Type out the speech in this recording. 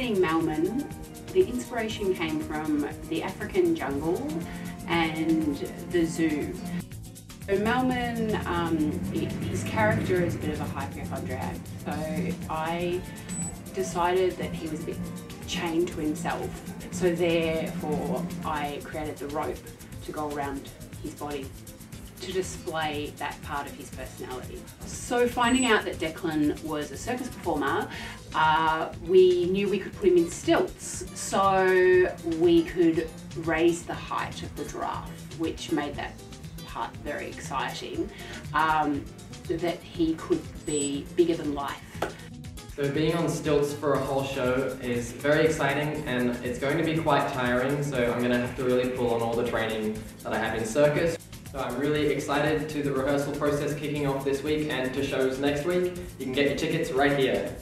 creating Melman, the inspiration came from the African jungle and the zoo. So Melman, his character is a bit of a hypochondriac, so I decided that he was a bit chained to himself. So therefore I created the rope to go around his body to display that part of his personality. So finding out that Declan was a circus performer, we knew we could put him in stilts, so we could raise the height of the giraffe, which made that part very exciting, that he could be bigger than life. So being on stilts for a whole show is very exciting, and it's going to be quite tiring, so I'm going to have to really pull on all the training that I have in circus. So I'm really excited to the rehearsal process kicking off this week and to shows next week. You can get your tickets right here.